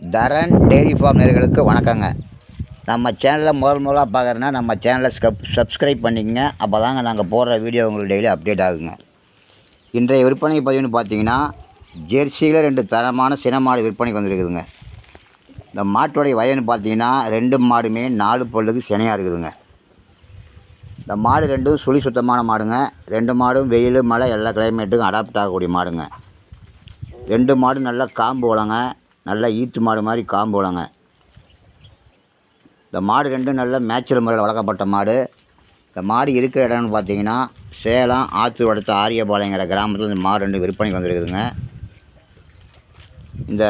தரன் dairy farm நேயர்களுக்கு வணக்கங்க. நம்ம சேனலை முதலாக பார்க்குறேன்னா நம்ம சேனலை சப்ஸ்கிரைப் பண்ணிக்கங்க. அப்போ தாங்க நாங்கள் போடுற வீடியோ உங்களுக்கு டெய்லி அப்டேட் ஆகுங்க. இன்றைய விற்பனை பதிவுன்னு பார்த்தீங்கன்னா, ஜெர்சியில் 2 தரமான சின மாடு விற்பனைக்கு வந்துருக்குதுங்க. இந்த மாட்டோடைய வயதுன்னு பார்த்தீங்கன்னா 2 மாடுமே 4 பல்லுக்கு சினையாக இருக்குதுங்க. இந்த மாடு 2ம் சுழி சுத்தமான மாடுங்க. 2 மாடும் வெயில் மழை எல்லா கிளைமேட்டுக்கும் அடாப்ட் ஆகக்கூடிய மாடுங்க. 2 மாடும் நல்லா காம்பு வளங்க, நல்லா ஈட்டு மாடு மாதிரி காம்பு வளங்க. இந்த மாடு 2ம் நல்ல மேய்ச்சல் முறையில் வளர்க்கப்பட்ட மாடு. இந்த மாடு இருக்கிற இடம்னு பார்த்தீங்கன்னா சேலம் ஆத்தூர் அடுத்த ஆரியபாளையங்கிற கிராமத்தில் இந்த மாடு 2 விற்பனைக்கு வந்துருக்குதுங்க. இந்த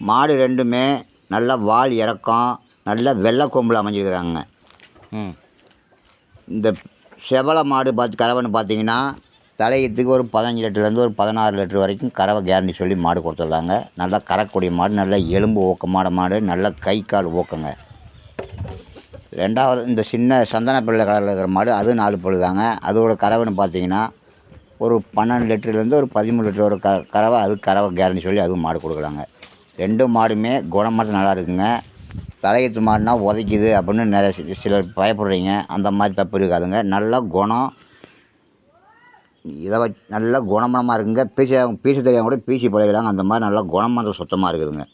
மாடு 2மே நல்ல வால் இறக்கம், நல்ல வெள்ளை கொம்பில் அமைஞ்சிருக்கிறாங்க. இந்த செவலை மாடு கறவைன்னு பார்த்தீங்கன்னா தலையத்துக்கு ஒரு 15 லிட்டர்லேருந்து ஒரு 16 லிட்டர் வரைக்கும் கறவை கேரண்டி சொல்லி மாடு கொடுத்துட்லாங்க. நல்லா கறக்கூடிய மாடு, நல்ல எலும்பு ஊக்கமான மாடு, நல்ல கை கால் ஊக்கங்க. 2வது இந்த சின்ன சந்தன பிள்ளை கலரில் இருக்கிற மாடு அது 4 பல்லு தாங்க. அதோட கறவைன்னு பார்த்தீங்கன்னா ஒரு 12 லிட்டர்லேருந்து ஒரு 13 லிட்டரோட கறவை, அது கறவை கேரண்டி சொல்லி அதுவும் மாடு கொடுக்கலாங்க. 2 மாடுமே குணமாட்டம் நல்லா இருக்குங்க. தலையத்து மாடுனா உதைக்குது அப்படின்னு நிறைய சிலர் பயப்படுறீங்க. அந்த மாதிரி தப்பு இருக்காதுங்க. நல்ல குணம், இதை நல்ல குணமனமாக இருக்குங்க. பீச தெரியாமல் கூட பீசி பழகிறாங்க. அந்த மாதிரி நல்லா குணமான சுத்தமாக இருக்குதுங்க.